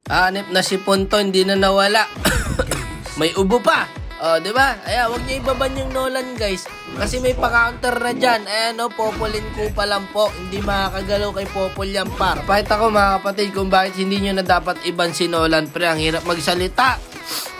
Hanip na si Punto, hindi na nawala. May ubo pa. Oh, di ba? Ayan, wag niyo ibaban yung Nolan, guys. Kasi may pa-counter na dyan. Ayan, no, Popolin ko pa lang po. Hindi makakagalaw kay Popol yan, par. Pakita ko, mga kapatid, kung bakit hindi nyo na dapat iban si Nolan, pre. Ang hirap magsalita.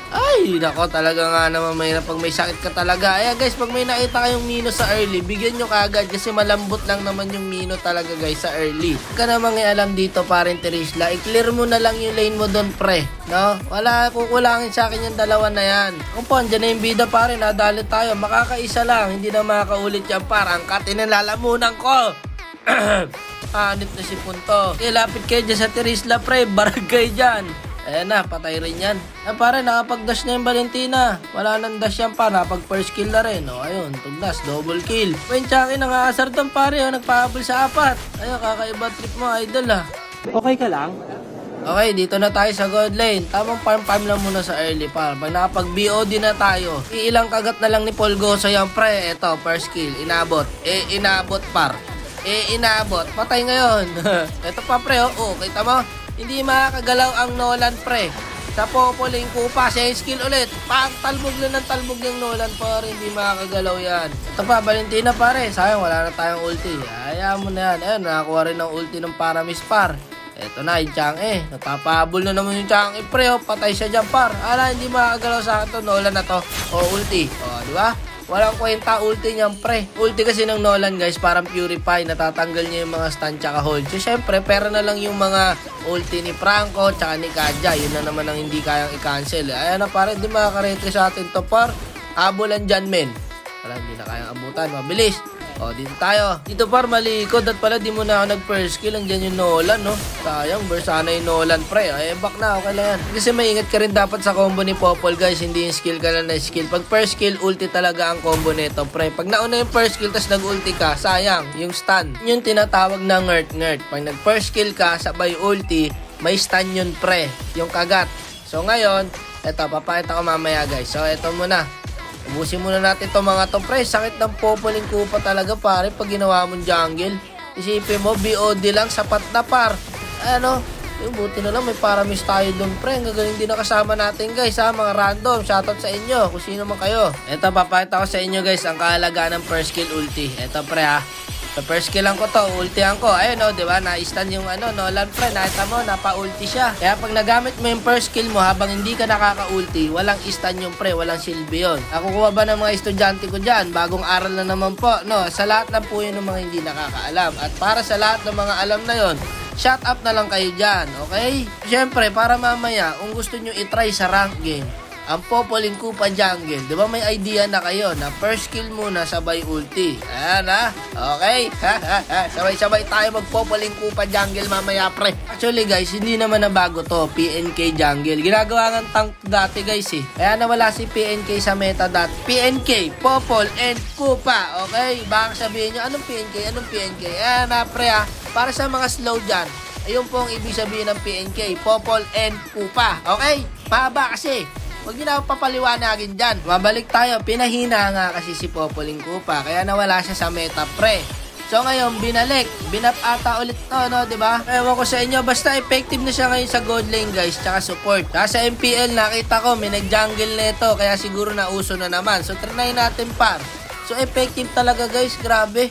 Ay, nako, talaga nga naman mahirap pag may sakit ka talaga. Ayan guys, pag may nakita kayong Mino sa early, bigyan nyo kaagad kasi malambot lang naman yung Mino talaga guys sa early. Huwag ka namang ialam dito parin Terisla, i-clear mo na lang yung lane mo doon pre, no? Wala kukulangin sa akin yung dalawa na yan. Kung po, andyan na yung bida parin, nadalit tayo, makakaisa lang, hindi na makakaulit yan par. Ang katinalalamunan ko. Anit na si Punto. Lapit kayo dyan sa Terisla pre, barag kayo dyan. Ayan na, patay rin yan. Pare, nakapag-dash na yung Valentina. Wala nang dash yan pa, nakapag first kill na rin. O, ayun, tugdas, double kill. Wayne Chucky, nangaasar doon pare, nagpahabol sa 4. Ayun, kakaiba trip mo, idol Okay ka lang? Okay, dito na tayo sa gold lane. Tamang farm lang muna sa early par. Pag nakapag-BOD na tayo, iilang kagat na lang ni Polgoso yan pre. Eto, first kill, inabot. Inabot par. Inabot. Patay ngayon. Eto pa pre, oh, kita mo? Hindi makakagalaw ang Nolan pre. Sa Popoling ko pa, siya skill ulit. Talbog lang ng talbog yung Nolan pare, hindi makakagalaw yan. Ito pa, Valentina pare. Sayang, wala na tayong ulti. Hayaan mo na yan. Ayun, nakakuha rin ng ulti ng Paramis par. Ito na, yung Chang'e. Nagpapahabol na naman yung Chang'e pre. Oh, patay siya dyan par. Ala, hindi makakagalaw sa akin to. Nolan na to. O, ulti. O, di ba? Walang kwenta ulti niyan pre. Ulti kasi ng Nolan guys, parang purify, natatanggal niya yung mga stun tsaka hold. So syempre, pera na lang yung mga ulti ni Franco tsaka ni Kadja. Yun na naman ang hindi kayang i-cancel. Ayan na pare, hindi makakarete sa atin to par. Abulan dyan men. Wala, hindi na kayang abutan. Mabilis. O, dito tayo. Dito par, malikod. At pala, di mo na ako nag-first kill. Ang dyan yung Nolan, no? Sayang, Bersana yung Nolan, pre. Ay, back na. Okay lang yan. Kasi maingat ka rin dapat sa combo ni Popol, guys. Hindi yung skill ka lang na skill. Pag first kill, ulti talaga ang combo nito, pre. Pag nauna yung first kill, tas nag-ulti ka, sayang. Yung stun. Yung tinatawag na ngert-ngert. Pag nag-first kill ka, sabay ulti, may stun yun, pre. Yung kagat. So, ngayon, eto, papakita ko mamaya, guys. So, eto muna. Ubusin muna natin itong mga to pre. Sakit ng Popoling ko pa talaga pare pag ginawa mong jungle. Isipin mo, BOD lang, sapat na par. Ano? Buti na lang may Paramis tayo doon pre. Ang gagaling din na kasama natin guys ha. Mga random. Shoutout sa inyo kung sino man kayo. Ito, papakita ko sa inyo guys ang kahalagaan ng first kill ulti. Ito pre ha. Sa first kill lang ko to, ultihan ko. Ayun o, diba? Na-stun yung Nolan pre. Nakita mo, napa-ulti siya. Kaya pag nagamit mo yung first kill mo habang hindi ka nakaka-ulti, walang stun yung pre, walang silbi yun. Nakukuha ba ng mga estudyante ko dyan? Bagong aral na naman po, no? Sa lahat ng po yun ng mga hindi nakakaalam. At para sa lahat ng mga alam na yon, shut up na lang kayo dyan, okay? Siyempre, para mamaya, kung gusto nyo itry sa rank game, ang Popoling Kupa Jungle, di ba may idea na kayo na first kill muna sabay ulti? Ayan ha, okay? Sabay-sabay tayo mag-Popoling Kupa Jungle mamaya pre. Actually guys, hindi naman na bago to, PNK Jungle. Ginagawa ng tank dati guys eh. Kaya nawala si PNK sa meta dati. PNK, Popol and Kupa, okay? Baka sabihin nyo, anong PNK? Anong PNK? Ayan na pre ha, para sa mga slow dyan. Ayun po ang ibig sabihin ng PNK, Popol and Kupa, okay? Mahaba kasi. Huwag nyo na papaliwanagin dyan. Mabalik tayo. Pinahina nga kasi si Popoling Kupa. Kaya nawala siya sa meta pre. So ngayon, binalik. Binap ata ulit to, no? Diba? Ewan ko sa inyo. Basta effective na siya ngayon sa gold lane, guys. Tsaka support. Sa MPL, nakita ko, may nag-jungle nito. Kaya siguro nauso na naman. So, try natin par. So, effective talaga, guys. Grabe.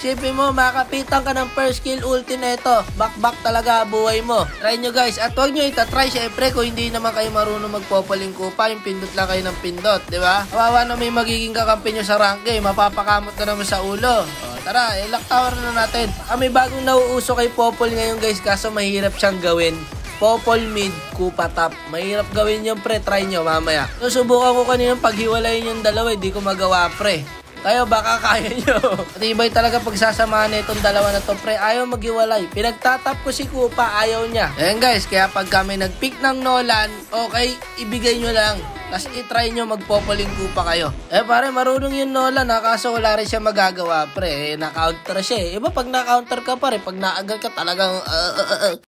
Sipin mo, makapitan ka ng first kill ulti na ito. Back talaga buhay mo. Try nyo guys. At huwag nyo itatry syempre kung hindi naman kayo marunong magpopoling kupa. Yung pindot lang kayo ng pindot. Diba? Kawawa na may magiging kakampi nyo sa rank game. Mapapakamot na naman sa ulo. O, tara, lock tower na natin. May bagong nauuso kay Popol ngayon guys. Kaso mahirap siyang gawin. Popol mid, Kupa top. Mahirap gawin yung pre. Try nyo mamaya. So, subukan ko kanina paghiwalayin yung dalawa. Hindi ko magawa pre. Kayo baka kaya nyo. Matibay talaga pagsasamahan na itong dalawa na to pre. Ayaw maghiwalay. Pinagtatap ko si Kupa, ayaw niya. Ayan guys, kaya pag kami nag-pick ng Nolan, okay, ibigay nyo lang. Tapos itry nyo magpopoling Kupa kayo. Pare, marunong yung Nolan ha. Kaso wala rin siya magagawa pre. Na-counter siya eh. Iba pag na-counter ka pare, pag na-agal ka talagang